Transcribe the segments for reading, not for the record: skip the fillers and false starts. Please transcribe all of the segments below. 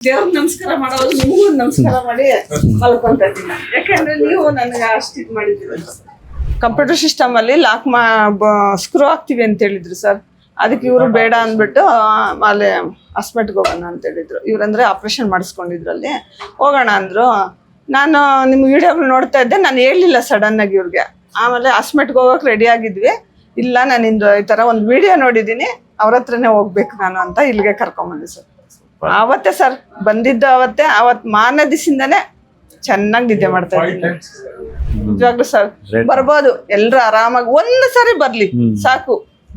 ದೇವ್ರ ನಮಸ್ಕಾರ ಮಾಡೋದು ನಿಮಗೂ ನಮಸ್ಕಾರ ಮಾಡಿ ಮಲ್ಕೊಂತ ಇದ್ದೀನಿ. ಯಾಕಂದ್ರೆ ನೀವು ನನಗೆ ಅಷ್ಟು ಇದು ಮಾಡಿದ್ದೀರಿ. ಕಂಪ್ಯೂಟರ್ ಸಿಸ್ಟಮ್ ಅಲ್ಲಿ ಲಾಕ್ ಸ್ಕ್ರೂ ಹಾಕ್ತಿವಿ ಅಂತ ಹೇಳಿದ್ರು ಸರ್. ಅದಕ್ಕೆ ಇವರು ಬೇಡ ಅಂದ್ಬಿಟ್ಟು ಅಲ್ಲಿ ಹಾಸ್ಪಿಟ್ಲ್ಗೆ ಹೋಗೋಣ ಅಂತ ಹೇಳಿದ್ರು. ಇವ್ರಂದ್ರೆ ಆಪರೇಷನ್ ಮಾಡಿಸ್ಕೊಂಡಿದ್ರಲ್ಲಿ ಹೋಗೋಣ ಅಂದ್ರು. ನಾನು ನಿಮ್ಮ ವಿಡಿಯೋಗಳು ನೋಡ್ತಾ ಇದ್ದೆ, ನಾನು ಹೇಳಲಿಲ್ಲ ಸಡನ್ ಆಗಿ ಇವ್ರಿಗೆ. ಆಮೇಲೆ ಹಾಸ್ಪಿಟ್ಲ್ಗೆ ಹೋಗೋಕೆ ರೆಡಿ ಆಗಿದ್ವಿ. ಇಲ್ಲ ನಾನು ಈ ಥರ ಒಂದು ವಿಡಿಯೋ ನೋಡಿದ್ದೀನಿ, ಅವ್ರ ಹತ್ರನೇ ಹೋಗ್ಬೇಕು ನಾನು ಅಂತ ಇಲ್ಲಿಗೆ ಕರ್ಕೊಂಬಂದೆ ಸರ್. ಅವತ್ತೇ ಸರ್ ಬಂದಿದ್ದು, ಅವತ್ತು ಮಾರನೇ ದಿವಸದಿಂದಾನೇ ಚೆನ್ನಾಗಿ ನಿದ್ದೆ ಮಾಡ್ತಾ ಇದ್ದೀನಿ. ನಿಜವಾಗ್ಲೂ ಸರ್ ಬರ್ಬೋದು, ಎಲ್ರು ಆರಾಮಾಗಿ ಒಂದು ಸರಿ ಬರ್ಲಿ ಸಾಕು.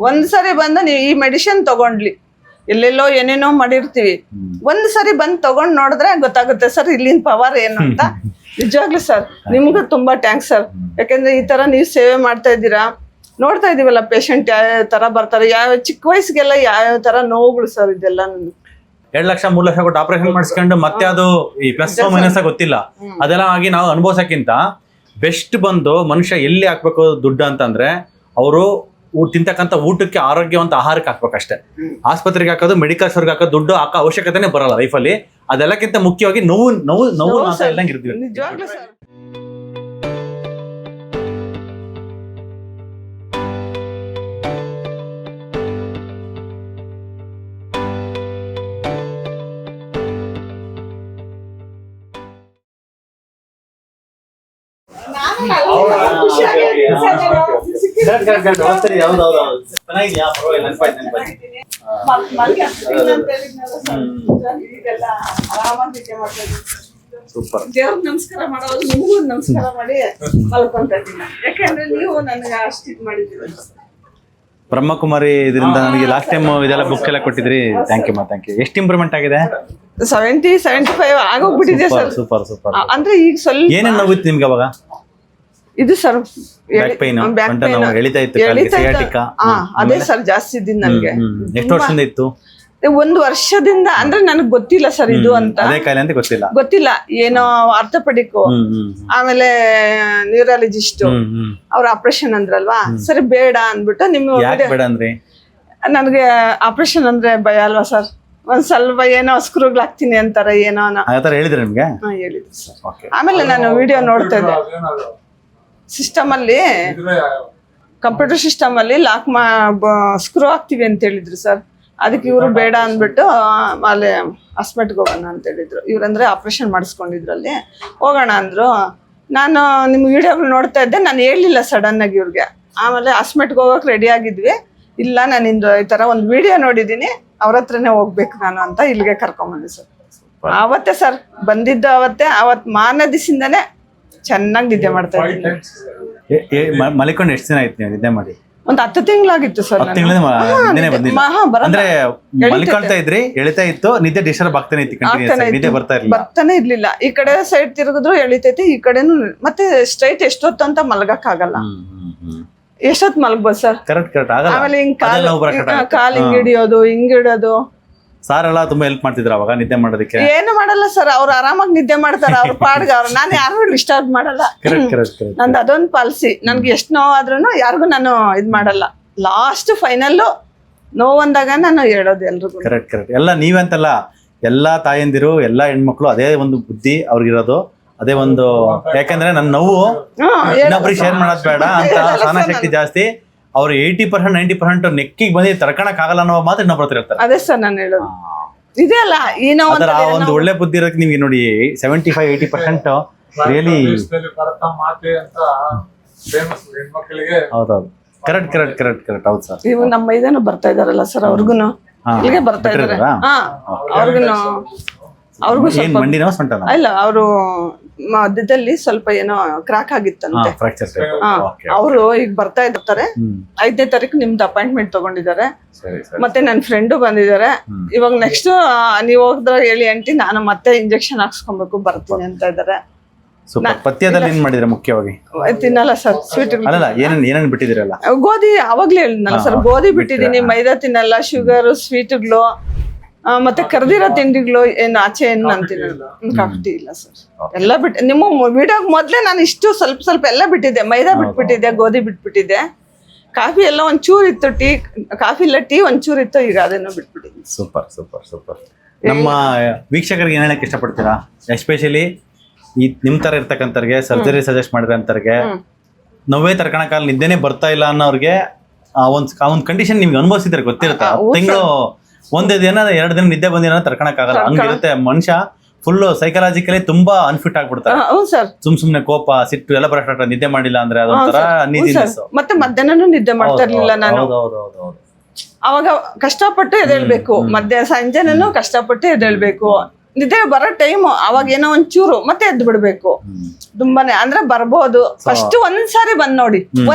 ಒಂದ್ ಸರಿ ಬಂದು ನೀವು ಈ ಮೆಡಿಸಿನ್ ತಗೊಂಡ್ಲಿ, ಎಲ್ಲೆಲ್ಲೋ ಏನೇನೋ ಮಾಡಿರ್ತೀವಿ, ಒಂದ್ ಸರಿ ಬಂದು ತಗೊಂಡ್ ನೋಡಿದ್ರೆ ಗೊತ್ತಾಗುತ್ತೆ ಸರ್ ಇಲ್ಲಿನ ಪವರ್ ಏನು ಅಂತ. ನಿಜವಾಗ್ಲೂ ಸರ್ ನಿಮ್ಗೂ ತುಂಬಾ ಥ್ಯಾಂಕ್ಸ್ ಸರ್. ಯಾಕಂದ್ರೆ ಈ ತರ ನೀವು ಸೇವೆ ಮಾಡ್ತಾ ಇದ್ದೀರಾ. ನೋಡ್ತಾ ಇದೀವಲ್ಲ ಪೇಷಂಟ್ ಯಾವ್ಯಾವ ತರ ಬರ್ತಾರೆ, ಯಾವ ಚಿಕ್ಕ ವಯಸ್ಸಿಗೆಲ್ಲ ಯಾವ್ಯಾವ ತರ ನೋವುಗಳು ಸರ್. ಇದೆಲ್ಲ 2 ಲಕ್ಷ 3 ಲಕ್ಷ ಕೊಟ್ಟು ಆಪರೇಷನ್ ಮಾಡಿಸ್ಕೊಂಡು ಮತ್ತೆ ಅದು ಈ ಪ್ಲಸ್ ಮೈನಸ್ ಗೊತ್ತಿಲ್ಲ. ಅದೆಲ್ಲ ಆಗಿ ನಾವು ಅನುಭವಿಸಕ್ಕಿಂತ ಬೆಸ್ಟ್ ಬಂದು ಮನುಷ್ಯ ಎಲ್ಲಿ ಹಾಕ್ಬೇಕು ದುಡ್ಡು ಅಂತಂದ್ರೆ ಅವರು ತಿಂತಕ್ಕಂಥ ಊಟಕ್ಕೆ ಆರೋಗ್ಯವಂತ ಆಹಾರಕ್ಕೆ ಹಾಕ್ಬೇಕಷ್ಟೇ. ಆಸ್ಪತ್ರೆಗೆ ಹಾಕೋದು, ಮೆಡಿಕಲ್ ಸ್ಟೋರ್ಗೆ ಹಾಕೋದು ದುಡ್ಡು ಹಾಕೋ ಅವಶ್ಯಕತೆನೇ ಬರಲ್ಲ ಲೈಫಲ್ಲಿ. ಅದೆಲ್ಲಕ್ಕಿಂತ ಮುಖ್ಯವಾಗಿ ನೋವು ಇಲ್ಲಂಗೆ ಇರ್ತೀವಿ. ನಿಜವಾಗ್ಲೂ ಸರ್. ದೇವ್ರ ನಮಸ್ಕಾರ ಮಾಡೋದು ನಿಮಗೂ ನಮಸ್ಕಾರ ಮಾಡಿ ಮಲ್ಕೊಂತ ಇದ್ದೀನಿ. ಯಾಕಂದ್ರೆ ನೀವು ನನಗೆ ಅಷ್ಟು ಇದು ಮಾಡಿದ್ದೀರಿ. ಬ್ರಹ್ಮಕುಮಾರಿ ಇದರಿಂದ ನನಗೆ ಲಾಸ್ಟ್ ಟೈಮ್ ಇದೆಲ್ಲ ಬುಕ್ ಎಲ್ಲ ಕೊಟ್ಟಿದ್ರಿ. Thank you. ಎಷ್ಟು ಇಂಪ್ರೂವ್ಮೆಂಟ್ ಆಗಿದೆ? 70-75 ಆಗೋಗ್ಬಿಟ್ಟಿದೆ ಸರ್. ಸೂಪರ್. ಅಂದ್ರೆ ಈಗ ಸ್ವಲ್ಪ ಏನೇನು ನೋವಿತ್ತು ನಿಮ್ಗೆ ಅವಾಗ? ಇದು ಸರ್ ಬ್ಯಾಕ್ ಪೈನ್, ಎಳಿತಾ ಇತ್ತು, ಅದೇ ಸರ್ ಜಾಸ್ತಿ ಇದ್ದೀನಿ ನನ್ಗೆ. ಎಷ್ಟು ವರ್ಷದಿಂದ ಇತ್ತು? 1 ವರ್ಷದಿಂದ. ಅಂದ್ರೆ ನನಗೆ ಗೊತ್ತಿಲ್ಲ ಸರ್ ಇದು ಅಂತ. ಅದೇ ಕಾಯಿಲೆ ಅಂತ ಗೊತ್ತಿಲ್ಲ. ಏನೋ ಆರ್ಥೋಪೆಡಿಕ್, ಆಮೇಲೆ ನ್ಯೂರಾಲಜಿಸ್ಟ್ ಅವ್ರ ಆಪರೇಷನ್ ಅಂದ್ರಲ್ವಾ. ಸರಿ ಬೇಡ ಅಂದ್ಬಿಟ್ಟು ನನಗೆ ಆಪರೇಷನ್ ಅಂದ್ರೆ ಭಯ ಅಲ್ವಾ ಸರ್. ಒಂದ್ ಸ್ವಲ್ಪ ಏನೋ ಸ್ಕ್ರೂಗಳು ಹಾಕ್ತೀನಿ ಅಂತಾರೆ, ಏನೋ ಹೇಳಿದ್ರೆ ನಿಮ್ಗೆ ಹೇಳಿದ್ರು ಸರ್. ಆಮೇಲೆ ನಾನು ವಿಡಿಯೋ ನೋಡ್ತಾ ಇದ್ದೆ. ಸಿಸ್ಟಮ್ ಅಲ್ಲಿ, ಕಂಪ್ಯೂಟರ್ ಸಿಸ್ಟಮ್ ಅಲ್ಲಿ ಲಾಕ್ ಸ್ಕ್ರೂ ಹಾಕ್ತಿವಿ ಅಂತ ಹೇಳಿದ್ರು ಸರ್. ಅದಕ್ಕೆ ಇವರು ಬೇಡ ಅಂದ್ಬಿಟ್ಟು ಅಲ್ಲಿ ಹಾಸ್ಪಿಟ್ಲ್ಗೆ ಹೋಗೋಣ ಅಂತ ಹೇಳಿದ್ರು. ಇವ್ರಂದ್ರೆ ಆಪರೇಷನ್ ಮಾಡಿಸ್ಕೊಂಡಿದ್ರಲ್ಲಿ ಹೋಗೋಣ ಅಂದ್ರು. ನಾನು ನಿಮ್ಮ ವಿಡಿಯೋಗಳು ನೋಡ್ತಾ ಇದ್ದೆ, ನಾನು ಹೇಳಲಿಲ್ಲ ಸಡನ್ ಆಗಿ ಇವ್ರಿಗೆ. ಆಮೇಲೆ ಹಾಸ್ಪಿಟ್ಲ್ಗೆ ಹೋಗೋಕೆ ರೆಡಿ ಆಗಿದ್ವಿ. ಇಲ್ಲ ನಾನು ಈ ಥರ ಒಂದು ವಿಡಿಯೋ ನೋಡಿದ್ದೀನಿ, ಅವ್ರ ಹತ್ರನೇ ಹೋಗ್ಬೇಕು ನಾನು ಅಂತ ಇಲ್ಲಿಗೆ ಕರ್ಕೊಂಬಂದೆ ಸರ್. ಅವತ್ತೇ ಸರ್ ಬಂದಿದ್ದು, ಅವತ್ತು ಮಾರನೇ ದಿವಸದಿಂದಾನೇ ಚೆನ್ನಾಗಿ ನಿದ್ದೆ ಮಾಡ್ತಾ ಇದ್ದೀನಿ. ಮಲಿಕೊಂಡು ಎಷ್ಟು ದಿನ ಆಯ್ತು ನೀವು ನಿದ್ದೆ ಮಾಡಿ? ಒಂದು 10 ತಿಂಗಳಾಗಿತ್ತು ಸರ್. ಅಂದ್ರೆ ಮಲಿಕೊಳ್ತಾ ಇದ್ರಿ, ಎಳಿತಾ ಇತ್ತು, ನಿದ್ದೆ ಡಿಸ್ಟರ್ಬ್ ಆಗ್ತಾನೆ ಇತ್ತು, ಬರ್ತಾನೆ ಇರ್ಲಿಲ್ಲ. ಈ ಕಡೆ ಸೈಡ್ ತಿರುಗಿದ್ರು ಎಳಿತೈತಿ, ಈ ಕಡೆನು. ಮತ್ತೆ ಸ್ಟ್ರೈಟ್ ಎಷ್ಟೊತ್ತು ಅಂತ ಮಲಗಕ್ ಆಗಲ್ಲ. ಎಷ್ಟೊತ್ತು ಮಲಗ್ಬೋದು ಸರ್? ಆಮೇಲೆ ಹಿಂಗ್ ಕಾಲ್ ಹಿಂಗಿಡಿಯೋದು, ಹಿಂಗಿಡೋದು. ಸಾರ್ ಎಲ್ಲ ತುಂಬಾ ಹೆಲ್ಪ್ ಮಾಡ್ತಿದ್ರು ಅವಾಗ ನಿದ್ದೆ ಮಾಡೋದಕ್ಕೆ? ಏನು ಮಾಡಲ್ಲ ಸರ್, ಅವ್ರು ಆರಾಮಾಗಿ ನಿದ್ದೆ ಮಾಡ್ತಾರ ಅವ್ರ ಪಾಡ್ಗೆ. ಅವ್ರು ನಾನು ಯಾರಿಗೂ ಡಿಸ್ಟರ್ಬ್ ಮಾಡಲ್ಲ. ನಂದು ಅದೊಂದು ಪಾಲಿಸಿ. ನನ್ಗೆ ಎಷ್ಟು ನೋವಾದ್ರೂ ಯಾರಿಗೂ ನಾನು ಇದ್ ಮಾಡಲ್ಲ. ಲಾಸ್ಟ್ ಫೈನಲ್ ನೋವು ಅಂದಾಗ ನಾನು ಹೇಳೋದು ಎಲ್ರಿಗೂ. ಕರೆಕ್ಟ್. ಎಲ್ಲ ನೀವಂತಲ್ಲ, ಎಲ್ಲಾ ತಾಯಂದಿರು, ಎಲ್ಲಾ ಹೆಣ್ಮಕ್ಳು ಅದೇ ಒಂದು ಬುದ್ಧಿ ಅವ್ರಿಗಿರೋದು, ಅದೇ ಒಂದು. ಯಾಕಂದ್ರೆ ನನ್ನ ನೋವು ಇನ್ನೊಬ್ರಿಗೆ ಶೇರ್ ಮಾಡೋದ್ ಬೇಡ ಅಂತ ಸಹನಶಕ್ತಿ ಜಾಸ್ತಿ. ಅವ್ರು 80% 90% ನೆಕ್ಕಿಗೆ ಬಂದು ತಡ್ಕೊಳಕ್ ಆಗಲ್ಲ ಅನ್ನೋ ಮಾತ್ರ ಇನ್ನೊಬ್ರ ಹತ್ರ ಇರ್ತಾರೆ. ಅದೇ ಸರ್ ನಾನು ಹೇಳೋದು. ಇದೆ ಅಲ್ಲ, ಒಂದು ಒಳ್ಳೆ ಬುದ್ಧಿ ಇರೋದಕ್ಕೆ ನಿಮ್ಗೆ ನೋಡಿ 75-80% ರಿಯಲಿ. ಹೌದೌದು, ಕರೆಕ್ಟ್. ಹೌದು ಸರ್. ಇವು ನಮ್ಮ ಮೈದಾನ ಬರ್ತಾ ಇದಾರಲ್ಲ ಸರ್, ಅವ್ರಿಗೂನು ಇಲ್ಲಿಗೆ ಬರ್ತಾ ಇದಾರೆ. ಅವ್ರಿಗೂ ಇಲ್ಲ, ಅವರು ಮಧ್ಯದಲ್ಲಿ ಸ್ವಲ್ಪ ಏನೋ ಕ್ರಾಕ್ ಆಗಿತ್ತಂತೆ. ಅವರು ಈಗ ಬರ್ತಾ ಇರ್ತಾರೆ. 5ನೇ ತಾರೀಕು ನಿಮ್ದು ಅಪಾಯಿಂಟ್ಮೆಂಟ್ ತಗೊಂಡಿದ್ದಾರೆ. ಮತ್ತೆ ನನ್ನ ಫ್ರೆಂಡು ಬಂದಿದ್ದಾರೆ. ಇವಾಗ ನೆಕ್ಸ್ಟ್ ನೀವು ಹೋಗಿದ್ರೆ ಹೇಳಿ ಆಂಟಿ, ನಾನು ಮತ್ತೆ ಇಂಜೆಕ್ಷನ್ ಹಾಕ್ಸ್ಕೊಬೇಕು, ಬರ್ತೀನಿ ಅಂತ ಇದ್ದಾರೆ. ಪಥ್ಯದಲ್ಲಿ ಏನ್ ಮಾಡಿದ್ರೆ ಮುಖ್ಯವಾಗಿ? ತಿನ್ನಲ್ಲ ಸರ್ ಸ್ವೀಟ್. ಏನೇನು ಬಿಟ್ಟಿದ್ದೀರಲ್ಲ? ಗೋಧಿ ಅವಾಗ್ಲೇ ಹೇಳಿದ್ನಲ್ಲ ಸರ್, ಗೋಧಿ ಬಿಟ್ಟಿದ್ದೀನಿ. ಮೈದಾ ತಿನ್ನಲ್ಲ, ಶುಗರ್, ಸ್ವೀಟ್ಗಳು, ಮತ್ತೆ ಕರ್ದಿರೋ ತಿಂಡಿಗಳು. ಏನು ಆಚೆ ಏನು ಅಂತೀನಿ, ಕಾಫಿ ಇಲ್ಲ ಸರ್. ಎಲ್ಲ ಬಿಟ್ಟು ನಿಮ್ಮ ವಿಡಿಯೋಗೆ ಮೊದಲೇ ನಾನು ಇಷ್ಟು ಸ್ವಲ್ಪ ಎಲ್ಲ ಬಿಟ್ಟಿದ್ದೆ. ಮೈದಾ ಬಿಟ್ಬಿಟ್ಟಿದ್ದೆ, ಗೋಧಿ ಬಿಟ್ಬಿಟ್ಟಿದ್ದೆ. ಕಾಫಿ ಎಲ್ಲ ಒಂಚೂರು ಇತ್ತು, ಕಾಫಿ ಇಲ್ಲ, ಟೀ ಒಂಚೂರು ಇತ್ತು. ಈಗ ಅದನ್ನು ಬಿಟ್ಬಿಟ್ಟಿದ್ದೆ. ಸೂಪರ್. ನಮ್ಮ ವೀಕ್ಷಕರಿಗೆ ಏನ್ ಹೇಳಕ್ ಇಷ್ಟಪಡ್ತೀರಾ? ಎಸ್ಪೆಷಲಿ ಈ ನಿಮ್ ತರ ಇರ್ತಕ್ಕಂಥವ್ರಿಗೆ, ಸರ್ಜರಿ ಸಜೆಸ್ಟ್ ಮಾಡಿರೋಂಥವ್ರಿಗೆ, ನೋವೇ ತಡ್ಕೊಳಕಾಲ ನಿದ್ದೆನೆ ಬರ್ತಾ ಇಲ್ಲ ಅನ್ನೋರ್ಗೆ ಒಂದ್ ಕಂಡೀಷನ್ ನಿಮ್ಗೆ ಅನುಭವಿಸಿದ್ರೆ ಗೊತ್ತಿರುತ್ತೆ. ತಿಂಗಳು ಒಂದೇ ದಿನ 2 ದಿನ ನಿದ್ದೆ ಬಂದಿರೋ ತಡ್ಕೊಳಕ್ಕಾಗಲ್ಲ, ಹಂಗಿರುತ್ತೆ. ಮನುಷ್ಯ ಫುಲ್ ಸೈಕಲಾಜಿಕಲಿ ತುಂಬಾ ಅನ್ಫಿಟ್ ಆಗ್ಬಿಡ್ತಾರೆ. ಹೌದು ಸರ್. ಸುಮ್ನೆ ಕೋಪ, ಸಿಟ್ಟು ಎಲ್ಲ ಬರೋಷ್ಟ ನಿದ್ದೆ ಮಾಡಿಲ್ಲ ಅಂದ್ರೆ ಅದೊಂಥರ ನೀದಿನೆಸ್. ಮತ್ತೆ ಮಧ್ಯಾಹ್ನನೂ ನಿದ್ದೆ ಮಾಡ್ತಾ ಇರ್ಲಿಲ್ಲ ನಾನು. ಅವಾಗ ಕಷ್ಟಪಟ್ಟು ಎದ್ದೇಳ್ಬೇಕು, ಸಂಜೆನೂ ಕಷ್ಟಪಟ್ಟು ಎದ್ದೇಳ್ಬೇಕು. ನಿದ್ದೆ ಬರೋ ಟೈಮ್ ಅವಾಗ ಏನೋ ಒಂಚೂರು ಮತ್ತೆ ಎದ್ದು ಬಿಡ್ಬೇಕು. ತುಂಬಾನೇ ಅಂದ್ರೆ ಬರ್ಬೋದು. ಫಸ್ಟ್ ಒಂದ್ಸಾರಿ ಬಂದ್ ನೋಡಿ,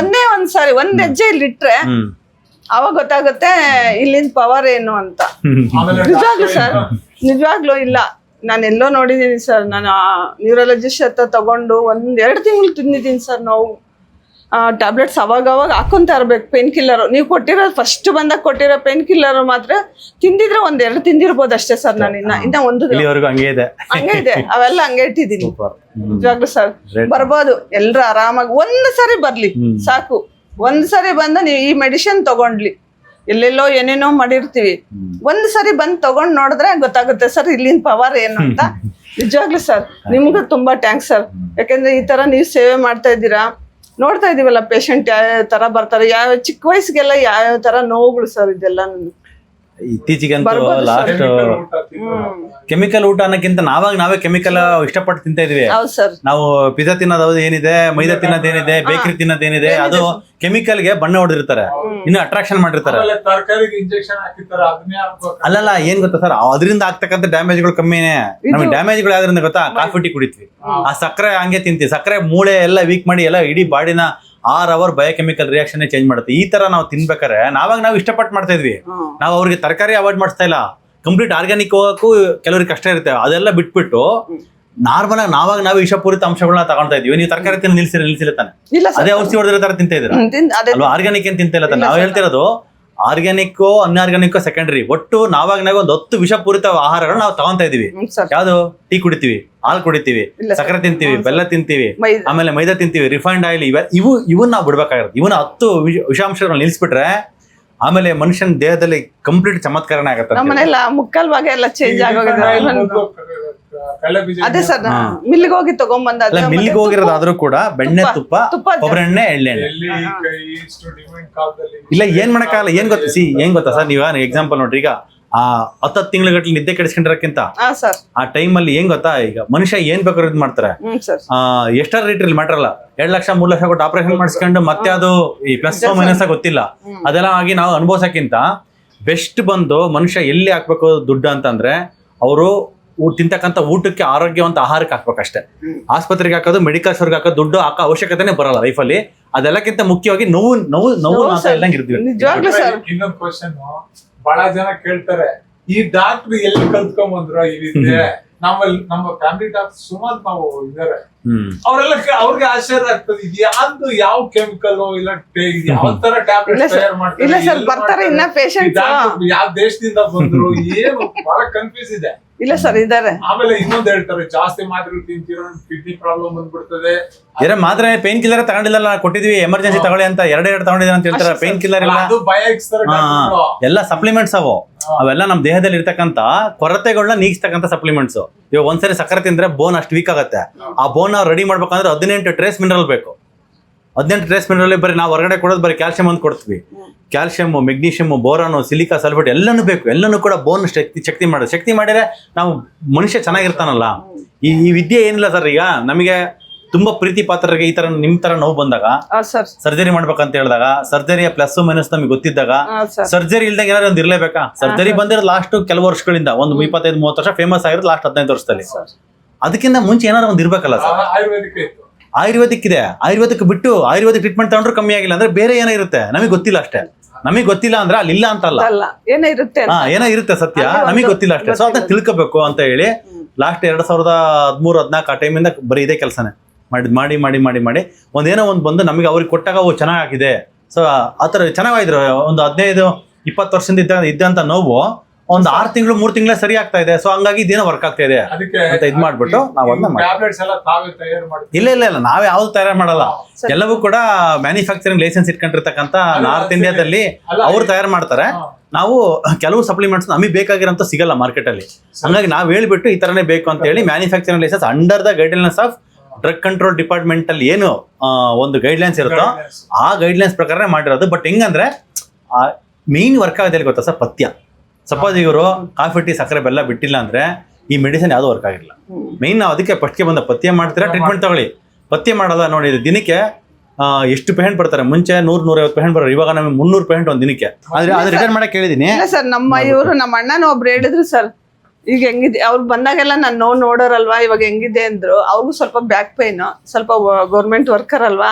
ಒಂದ್ಸಾರಿ ಒಂದ್ ಹೆಜ್ಜೆ ಇಲ್ಲಿ ಇಟ್ರೆ ಅವಾಗ ಗೊತ್ತಾಗುತ್ತೆ ಇಲ್ಲಿಂದ ಪವರ್ ಏನು ಅಂತ. ನಿಜವಾಗ್ಲು ಸರ್, ನಿಜವಾಗ್ಲು ಇಲ್ಲ, ನಾನು ಎಲ್ಲೋ ನೋಡಿದೀನಿ ಸರ್. ನಾನು ನ್ಯೂರಾಲಜಿಸ್ಟ್ ಹತ್ರ ತಗೊಂಡು 1-2 ತಿಂಗಳು ತಿಂದಿದ್ದೀನಿ ಸರ್. ನಾವು ಟ್ಯಾಬ್ಲೆಟ್ಸ್ ಅವಾಗ ಹಾಕೊಂತ ಇರ್ಬೇಕು. ಪೇನ್ ಕಿಲ್ಲರ್ ನೀವು ಕೊಟ್ಟಿರೋ ಫಸ್ಟ್ ಬಂದಾಗ ಕೊಟ್ಟಿರೋ ಪೇನ್ ಕಿಲ್ಲರ್ ಮಾತ್ರ ತಿಂದಿದ್ರೆ 1-2 ತಿಂದಿರ್ಬೋದು ಅಷ್ಟೇ ಸರ್. ನಾನು ಇನ್ನ ಒಂದು ಹಂಗೆ ಇದೆ, ಅವೆಲ್ಲ ಹಂಗೆ ಇಟ್ಟಿದ್ದೀನಿ. ನಿಜವಾಗ್ಲು ಸರ್ ಬರ್ಬೋದು, ಎಲ್ರು ಆರಾಮಾಗಿ ಒಂದ್ ಸರಿ ಬರ್ಲಿ ಸಾಕು. ಒಂದ್ ಸರಿ ಬಂದು ನೀವು ಈ ಮೆಡಿಸಿನ್ ತಗೊಂಡ್ಲಿ, ಎಲ್ಲೆಲ್ಲೋ ಏನೇನೋ ಮಾಡಿರ್ತೀವಿ, ಒಂದ್ ಸರಿ ಬಂದ್ ತಗೊಂಡ್ ನೋಡಿದ್ರೆ ಗೊತ್ತಾಗುತ್ತೆ ಸರ್ ಇಲ್ಲಿನ ಪವರ್ ಏನು ಅಂತ. ನಿಜವಾಗ್ಲು ಸರ್ ನಿಮ್ಗೂ ತುಂಬಾ ಥ್ಯಾಂಕ್ಸ್ ಸರ್. ಯಾಕಂದ್ರೆ ಈ ತರ ನೀವು ಸೇವೆ ಮಾಡ್ತಾ ಇದ್ದೀರಾ. ನೋಡ್ತಾ ಇದೀವಲ್ಲ ಪೇಷಂಟ್ ಯಾವ ತರ ಬರ್ತಾರೆ, ಯಾವ ಚಿಕ್ಕ ವಯಸ್ಸಿಗೆಲ್ಲ ಯಾವ ತರ ನೋವುಗಳು ಸರ್ ಇದೆಲ್ಲ. ಇತ್ತೀಚೆಗಂತೂ ಲಾಸ್ಟ್ ಕೆಮಿಕಲ್ ಊಟ ಅನ್ನಕ್ಕಿಂತ ನಾವೇ ಕೆಮಿಕಲ್ ಇಷ್ಟಪಟ್ಟು ತಿಂತಾ ಇದೀವಿ. ನಾವು ಪಿಜ್ಜಾ ತಿನ್ನೋದು ಏನಿದೆ, ಮೈದಾ ತಿನ್ನೋದೇನಿದೆ, ಬೇಕರಿ ತಿನ್ನೋದೇನಿದೆ, ಅದು ಕೆಮಿಕಲ್ ಗೆ ಬಣ್ಣ ಹೊಡೆದಿರ್ತಾರೆ, ಇನ್ನು ಅಟ್ರಾಕ್ಷನ್ ಮಾಡಿರ್ತಾರೆ. ಅಲ್ಲಲ್ಲ, ಏನ್ ಗೊತ್ತಾ ಸರ್, ಅದರಿಂದ ಆಗ್ತಕ್ಕಂಥ ಡ್ಯಾಮೇಜ್ಗಳು ಕಮ್ಮಿನೇ. ನಮಗೆ ಡ್ಯಾಮೇಜ್ಗಳು ಯಾವ್ದ್ರಿಂದ ಗೊತ್ತಾ? ಕಾಫಿ ಟೀ ಕುಡಿತೀವಿ, ಆ ಸಕ್ಕರೆ ಹಂಗೆ ತಿಂತೀವಿ, ಸಕ್ಕರೆ ಮೂಳೆ ಎಲ್ಲ ವೀಕ್ ಮಾಡಿ ಎಲ್ಲ ಇಡೀ ಬಾಡಿನ 6 ಅವರ್ ಬಯೋಕೆಮಿಕಲ್ ರಿಯಾಕ್ಷನ್ ಚೇಂಜ್ ಮಾಡುತ್ತೆ. ಈ ತರ ನಾವು ತಿನ್ಬೇಕಾರೆ ನಾವು ಇಷ್ಟಪಟ್ಟು ಮಾಡ್ತಾ ಇದ್ವಿ. ನಾವು ಅವ್ರಿಗೆ ತರಕಾರಿ ಅವಾಯ್ಡ್ ಮಾಡಿಸ್ತಾ ಇಲ್ಲ, ಕಂಪ್ಲೀಟ್ ಆರ್ಗ್ಯಾನಿಕ್ ಹೋಗಕ್ಕೂ ಕೆಲವ್ರಿಗೆ ಕಷ್ಟ ಇರುತ್ತೆ. ಅದೆಲ್ಲ ಬಿಟ್ಬಿಟ್ಟು ನಾರ್ಮಲ್ ಆಗಿ ನಾವು ವಿಷಪೂರಿತ ಅಂಶಗಳನ್ನ ತಗೊಳ್ತಾ ಇದೀವಿ. ನೀವು ತರಕಾರಿ ತಿನ್ನ ನಿಲ್ಸಿಲ್ಲ ತಾನೆ, ಅದೇ ಔಷಧಿ ಹೊಡೆದಿರೋ ತರ ತಿಂತಾ ಇದ್ದೀರಾ ಅಲ್ವಾ? ಆರ್ಗ್ಯಾನಿಕ್ ಏನ್ ತಿಂತ ಇಲ್ಲ ತಾನೆ. ನಾವು ಹೇಳ್ತಿರೋದು ಆರ್ಗ್ಯಾನಿಕ್, ಅನ್ಆರ್ಗ್ಯಾನಿಕ್ ಸೆಕೆಂಡರಿ. ಒಟ್ಟು ನಾವು ಒಂದು 10 ವಿಷಪೂರಿತ ಆಹಾರಗಳು ನಾವು ತಗೊಂತಾ ಇದೀವಿ. ಯಾವ್ದು? ಟೀ ಕುಡಿತೀವಿ, ಹಾಲು ಕುಡಿತೀವಿ, ಸಕ್ಕರೆ ತಿಂತೀವಿ, ಬೆಲ್ಲ ತಿಂತೀವಿ, ಆಮೇಲೆ ಮೈದಾ ತಿಂತೀವಿ, ರಿಫೈನ್ಡ್ ಆಯಿಲ್, ಇವನ್ನ ನಾವು ಬಿಡ್ಬೇಕಾಗಿರುತ್ತೆ. ಇವನ್ನ 10 ವಿಷಾಂಶಗಳನ್ನ ನಿಲ್ಸ್ಬಿಟ್ರೆ ಆಮೇಲೆ ಮನುಷ್ಯನ ದೇಹದಲ್ಲಿ ಕಂಪ್ಲೀಟ್ ಚಮತ್ಕಾರನೇ ಆಗುತ್ತೆ. ಮುಕ್ಕಲ್ ಭಾಗ ಎಲ್ಲ ಚೇಂಜ್ ಆಗೋಗಿದೆ. ಅದೇ ಸರ್ ಮಿಲ್ಗೆ ಹೋಗಿ ತಗೊಂಡ್ಬಂದ, ಮಿಲ್ಗೆ ಹೋಗಿರೋದಾದ್ರೂ ಕೂಡ ಬೆಣ್ಣೆ ತುಪ್ಪ, ಕೊಬ್ಬರಿ ಎಣ್ಣೆ, ಎಳ್ಳೆಣ್ಣೆ ಇಲ್ಲ ಏನ್ ಮಾಡಕ್ಕಾಗಲ್ಲ. ಏನ್ ಗೊತ್ತಾ ಸರ್, ನೀವ ಎಕ್ಸಾಂಪಲ್ ನೋಡ್ರಿ, ಈಗ 10 ತಿಂಗಳ ನಿದ್ದೆ ಕೆಡಿಸ್ಕೊಂಡಿರಕ್ಕಿಂತ ಆ ಟೈಮ್ ಅಲ್ಲಿ ಏನ್ ಗೊತ್ತಾ, ಈಗ ಮನುಷ್ಯ ಏನ್ ಬೇಕಾದ್ರೂ ಇದ್ ಮಾಡ್ತಾರೆ. ಎಷ್ಟಾರ ರೇಟ್ರಲ್ಲಿ ಮ್ಯಾಟರ್ ಅಲ್ಲ, 2 ಲಕ್ಷ 3 ಲಕ್ಷ ಕೊಟ್ಟು ಆಪರೇಷನ್ ಮಾಡಿಸ್ಕೊಂಡು ಮತ್ತೆ ಅದು ಈ ಪ್ಲಸ್ ಮೈನಸ್ ಗೊತ್ತಿಲ್ಲ, ಅದೆಲ್ಲ ಆಗಿ ನಾವು ಅನುಭವಿಸಕ್ಕಿಂತ ಬೆಸ್ಟ್ ಬಂದು ಮನುಷ್ಯ ಎಲ್ಲಿ ಹಾಕ್ಬೇಕು ದುಡ್ಡು ಅಂತಂದ್ರೆ ಅವರು ತಿಂತಕ್ಕಂಥ ಊಟಕ್ಕೆ, ಆರೋಗ್ಯವಂತ ಆಹಾರಕ್ಕೆ ಹಾಕ್ಬೇಕಷ್ಟೇ. ಆಸ್ಪತ್ರೆಗೆ ಹಾಕೋದು, ಮೆಡಿಕಲ್ ಸ್ಟೋರ್ಗೆ ಹಾಕೋದು, ದುಡ್ಡು ಹಾಕೋ ಅವಶ್ಯಕತೆನೇ ಬರಲ್ಲ ಲೈಫಲ್ಲಿ. ಅದೆಲ್ಲಕ್ಕಿಂತ ಮುಖ್ಯವಾಗಿ ನೋವು ಇಲ್ದಂಗೆ ಇರ್ತೀವಿ. ಇನ್ನೊಂದು ಕ್ವಶನ್ ಬಹಳ ಜನ ಕೇಳ್ತಾರೆ, ಈ ಡಾಕ್ಟರ್ ಎಲ್ಲಿ ಕಲ್ತ್ಕೊಂಡ್ಬಂದ್ರು ಈ ರೀತಿ? ನಮ್ಮ ಫ್ಯಾಮಿಲಿ ಡಾಕ್ಟರ್ ಸುಮಾರು ನಾವು ಇದಾರೆ, ಅವರೆಲ್ಲ ಅವ್ರಿಗೆ ಆಶ್ಚರ್ಯ ಆಗ್ತದೆ, ಇದು ಯಾವ ಕೆಮಿಕಲ್ ಇಲ್ಲ ಯಾವ ತರ ಟ್ಯಾಬ್ಲೆಟ್ ತಯಾರು ಮಾಡ್ತಾರೆ, ಯಾವ ದೇಶದಿಂದ ಬಂದ್ರು, ಏನು ಬಹಳ ಕನ್ಫ್ಯೂಸ್ ಇದೆ. ಇಲ್ಲ ಸರ್ ಇದಾರೆ. ಆಮೇಲೆ ಇನ್ನೊಂದು ಹೇಳ್ತಾರೆ, ಜಾಸ್ತಿ ಮಾತ್ರೆ ತಿಂತಿರೋ ಕಿಡ್ನಿ ಪ್ರಾಬ್ಲಮ್ ಬಂದ್ಬಿಡ್ತದೆ. ಮಾತ್ರ ಪೇನ್ ಕಿಲ್ಲರ್ ತಗೊಂಡಿಲ್ಲ, ಕೊಟ್ಟಿದ್ವಿ ಎಮರ್ಜೆನ್ಸಿ ತಗೊಳ್ಳಿ ಅಂತ, 2 ತಗೊಂಡಿದ್ದಾರೆ ಅಂತ ಹೇಳ್ತಾರೆ. ಪೇನ್ ಕಿಲ್ಲರ್ ಎಲ್ಲ ಸಪ್ಲಿಮೆಂಟ್ಸ್ ಅವೆಲ್ಲ ನಮ್ಮ ದೇಹದಲ್ಲಿ ಇರ್ತಕ್ಕಂಥ ಕೊರತೆಗಳನ್ನ ನೀಗಿಸ್ತಕ್ಕಂಥ ಸಪ್ಲಿಮೆಂಟ್ಸ್. ಇವಾಗ ಒಂದ್ಸರಿ ಸಕ್ಕರೆ ತಿಂದ್ರೆ ಬೋನ್ ಅಷ್ಟು ವೀಕ್ ಆಗುತ್ತೆ. ಆ ಬೋನ್ ರೆಡಿ ಮಾಡ್ಬೇಕಂದ್ರೆ 18 ಟ್ರೇಸ್ ಮಿನರಲ್ ಬೇಕು. 18 ಟ್ರೇಸ್ ಮಿನರಲ್ ಬರೀ ನಾವು ಹೊರಗಡೆ ಕೊಡೋದು ಬರೀ ಕ್ಯಾಲ್ಸಿಯಂ ಅಂತ ಕೊಡ್ತೀವಿ. Calcium, magnesium, boron, silica, sulphate ಎಲ್ಲನೂ ಬೇಕು. ಎಲ್ಲನೂ ಕೂಡ ಬೋನ್ ಶಕ್ತಿ ಮಾಡಿದ್ರೆ ನಾವು ಮನುಷ್ಯ ಚೆನ್ನಾಗಿರ್ತಾನಲ್ಲ. ಈ ವಿದ್ಯೆ ಏನಿಲ್ಲ ಸರ್. ಈಗ ನಮಗೆ ತುಂಬಾ ಪ್ರೀತಿ ಪಾತ್ರರಿಗೆ ಈ ತರ ನಿಮ್ ತರ ನೋವು ಬಂದಾಗ, ಸರ್ಜರಿ ಮಾಡ್ಬೇಕಂತ ಹೇಳಿದಾಗ, ಸರ್ಜರಿಯ ಪ್ಲಸ್ ಮೈನಸ್ ನಮಗೆ ಗೊತ್ತಿದ್ದಾಗ, ಸರ್ಜರಿ ಇಲ್ದಾಗ ಏನಾದ್ರು ಒಂದು ಇರ್ಲೇಬೇಕಾ? ಸರ್ಜರಿ ಬಂದಿರೋದು ಲಾಸ್ಟ್ ಕೆಲವು ವರ್ಷಗಳಿಂದ, ಒಂದು 25-30 ವರ್ಷ ಫೇಮಸ್ ಆಗಿರೋದು ಲಾಸ್ಟ್ 15 ವರ್ಷದಲ್ಲಿ. ಅದಕ್ಕಿಂತ ಮುಂಚೆ ಏನಾದ್ರು ಒಂದು ಇರ್ಬೇಕಲ್ಲ ಸರ್. ಆಯುರ್ವೇದಿಕ್ ಇದೆ, ಆಯುರ್ವೇದಿಕ್ ಬಿಟ್ಟು ಆಯುರ್ವೇದಿಕ್ ಟ್ರೀಟ್ಮೆಂಟ್ ತಗೊಂಡ್ರು ಕಮ್ಮಿ ಆಗಿಲ್ಲ ಅಂದ್ರೆ ಬೇರೆ ಏನೋ ಇರುತ್ತೆ, ನಮಗೆ ಗೊತ್ತಿಲ್ಲ ಅಷ್ಟೇ. ನಮಗೆ ಗೊತ್ತಿಲ್ಲ ಅಂದ್ರೆ ಅಲ್ಲಿ ಇಲ್ಲ ಅಂತಲ್ಲ, ಏನೋ ಇರುತ್ತೆ ಸತ್ಯ, ನಮಗೆ ಗೊತ್ತಿಲ್ಲ ಅಷ್ಟೇ. ಸೊ ಅದನ್ನ ತಿಳ್ಕೋಬೇಕು ಅಂತ ಹೇಳಿ ಲಾಸ್ಟ್ 2013-14 ಆ ಟೈಮಿಂದ ಬರೀ ಇದೇ ಕೆಲಸನೇ ಮಾಡಿ ಒಂದೇನೋ ಒಂದು ಬಂದು ನಮಗೆ ಅವ್ರಿಗೆ ಕೊಟ್ಟಾಗ ಚೆನ್ನಾಗಿದೆ. ಸೊ ಆತರ ಚೆನ್ನಾಗಿದ್ರು. ಒಂದು 15-20 ವರ್ಷದಿಂದ ಇದ್ದಂತ ನೋವು ಒಂದು 6 ತಿಂಗಳು 3 ತಿಂಗಳೇ ಸರಿ ಆಗ್ತಾ ಇದೆ. ಸೊ ಹಂಗಾಗಿ ಇದೇನೋ ವರ್ಕ್ ಆಗ್ತಾ ಇದೆ ಅಂತ ಇದ್ ಮಾಡ್ಬಿಟ್ಟು ನಾವು ಇಲ್ಲ ನಾವೇ ಯಾವ್ದು ತಯಾರು ಮಾಡಲ್ಲ. ಎಲ್ಲವೂ ಕೂಡ ಮ್ಯಾನುಫ್ಯಾಕ್ಚರಿಂಗ್ ಲೈಸೆನ್ಸ್ ಇಟ್ಕೊಂಡಿರ್ತಕ್ಕಂಥ ನಾರ್ತ್ ಇಂಡಿಯಾದಲ್ಲಿ ಅವ್ರು ತಯಾರು ಮಾಡ್ತಾರೆ. ನಾವು ಕೆಲವು ಸಪ್ಲಿಮೆಂಟ್ಸ್ ನಮಗೆ ಬೇಕಾಗಿರೋಂಥ ಸಿಗಲ್ಲ ಮಾರ್ಕೆಟಲ್ಲಿ. ಹಂಗಾಗಿ ನಾವು ಹೇಳ್ಬಿಟ್ಟು ಈ ಥರನೇ ಬೇಕು ಅಂತ ಹೇಳಿ manufacturing licence under the guidelines of drug control department ಅಲ್ಲಿ ಏನು ಒಂದು ಗೈಡ್ಲೈನ್ಸ್ ಇರುತ್ತೋ ಆ ಗೈಡ್ಲೈನ್ಸ್ ಪ್ರಕಾರನೇ ಮಾಡಿರೋದು. ಬಟ್ ಹೆಂಗಂದ್ರೆ ಮೇನ್ ವರ್ಕ್ ಆಗೋದಿಲ್ಲ ಗೊತ್ತಾ ಸರ್, ಪಥ್ಯ. ಸಪೋಸ್ ಇವರು ಕಾಫಿ ಟೀ ಸಕ್ಕರೆ ಬೆಲ್ಲ ಬಿಟ್ಟಿಲ್ಲ ಅಂದ್ರೆ ಈ ಮೆಡಿಸಿನ್ ಯಾವುದು ವರ್ಕ್ ಆಗಿಲ್ಲ. ಮೇನ್ ನಾವು ಅದಕ್ಕೆ ಫಸ್ಟ್ಗೆ ಬಂದ ಪಥ್ಯ ಮಾಡ್ತೀರಾ, ಟ್ರೀಟ್ಮೆಂಟ್ ತಗೊಳ್ಳಿ. ಪಥ್ಯ ಮಾಡೋದ ನೋಡಿ, ದಿನಕ್ಕೆ ಎಷ್ಟು ಪೇಷಂಟ್ ಬರ್ತಾರೆ, ಮುಂಚೆ 100-150 ಪೇಷಂಟ್ ಬರೋರು, ಇವಾಗ ನಮಗೆ 300 ಪೇಷಂಟ್ ಒಂದು ದಿನಕ್ಕೆ. ಆದ್ರೆ ಅದು ರಿಟರ್ನ್ ಮಾಡಕ್ಕೆ ಹೇಳಿದೀನಿ ಸರ್. ನಮ್ಮ ಅಣ್ಣನ ಒಬ್ರು ಹೇಳಿದ್ರು ಸರ್, ಈಗ ಹೆಂಗಿದೆ ಅವ್ರು ಬಂದಾಗೆಲ್ಲ ನಾನು ನೋಡೋರಲ್ವಾ, ಇವಾಗ ಹೆಂಗಿದೆ ಅಂದ್ರು. ಅವ್ರಿಗೂ ಸ್ವಲ್ಪ ಬ್ಯಾಕ್ ಪೈನ್, ಸ್ವಲ್ಪ ಗೌರ್ಮೆಂಟ್ ವರ್ಕರ್ ಅಲ್ವಾ,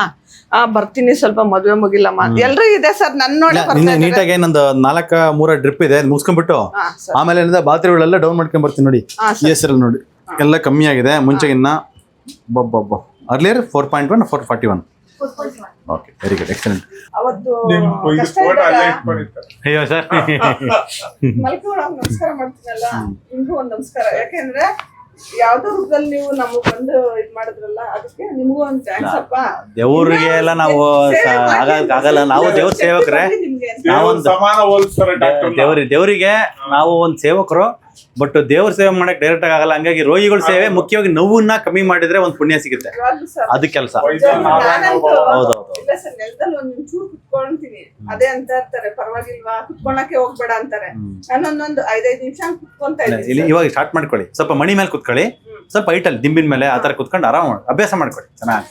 ಬರ್ತೀನಿ ಸ್ವಲ್ಪ ಮದುವೆ ಮುಗಿಲ್ಲಮ್ಮ ಎಲ್ರೂ ಇದೆ ಸರ್. ನನ್ನ ನೋಡಿ ನೀಟಾಗಿ ನಂದು 4-3 ಡ್ರಿಪ್ ಇದೆ, ಮುಗಿಸ್ಕೊಂಡ್ಬಿಟ್ಟು ಆಮೇಲೆ ಬಾತ್ರೂಮ್ಗಳೆಲ್ಲ ಡೌನ್ ಮಾಡ್ಕೊಂಡ್ ಬರ್ತೀನಿ ನೋಡಿ. ಈ ಹೆಸರಲ್ಲಿ ನೋಡಿ ಎಲ್ಲ ಕಮ್ಮಿ ಆಗಿದೆ ಮುಂಚೆಗಿನ್ನ. Earlier 4.1 441. Okay, very good, excellent. ಅವತ್ತು ಅಯ್ಯೋ ಸರ್, ಮಲ್ಕೊಳ್ಳೋವಾಗ ನಮಸ್ಕಾರ ಮಾಡ್ತೀನಲ್ಲ, ನಿಮ್ಗೂ ಒಂದ್ ನಮಸ್ಕಾರ. ಯಾಕೆಂದ್ರೆ ಯಾವ್ದೋ ರೂಪದಲ್ಲಿ ನೀವು ನಮಗ್ ಬಂದು ಇದ್ ಮಾಡಿದ್ರಲ್ಲ, ಅದಕ್ಕೆ ನಿಮ್ಗೂ ಒಂದ್ ಥ್ಯಾಂಕ್ಸ್ ಅಪ್ಪ. ದೇವ್ರಿಗೆ ಎಲ್ಲ ನಾವು ಆಗಲ್ಲ, ನಾವು ದೇವ್ರ ಸೇವಕರೇ. ನಾವೊಂದು ದೇವರಿಗೆ ನಾವು ಒಂದು ಸೇವಕರು, ಬಟ್ ದೇವ್ರ ಸೇವೆ ಮಾಡಕ್ ಡೈರೆಕ್ಟ್ ಆಗಿ ಆಗಲ್ಲ. ಹಂಗಾಗಿ ರೋಗಿಗಳ ಸೇವೆ, ಮುಖ್ಯವಾಗಿ ನೋವನ್ನ ಕಮ್ಮಿ ಮಾಡಿದ್ರೆ ಒಂದು ಪುಣ್ಯ ಸಿಗುತ್ತೆ, ಅದು ಕೆಲಸ. ಹೌದೌದು. ನೆಲದಲ್ಲಿ ಒಂದ್ ಚೂರು ಕುತ್ಕೊಂತೀನಿ, ಅದೇ ಅಂತ ಇರ್ತಾರೆ, ಪರವಾಗಿಲ್ವಾ ಕುತ್ಕೊಳಕ್ಕೆ ಹೋಗ್ಬೇಡ ಅಂತಾರೆ. ನಾನೊಂದೊಂದು 5-5 ನಿಮಿಷ ಕುತ್ಕೊಂತ ಇದ್ದೀನಿ. ಇವಾಗ ಸ್ಟಾರ್ಟ್ ಮಾಡ್ಕೊಳ್ಳಿ, ಸ್ವಲ್ಪ ಮಣಿ ಮೇಲೆ ಕುತ್ಕೊಳ್ಳಿ, ಸ್ವಲ್ಪ ಹೈಟಲ್ಲಿ ದಿಂಬಿನ ಮೇಲೆ ಆ ತರ ಕುತ್ಕೊಂಡು ಆರಾಮ ಅಭ್ಯಾಸ ಮಾಡ್ಕೊಳ್ಳಿ, ಚೆನ್ನಾಗಿ.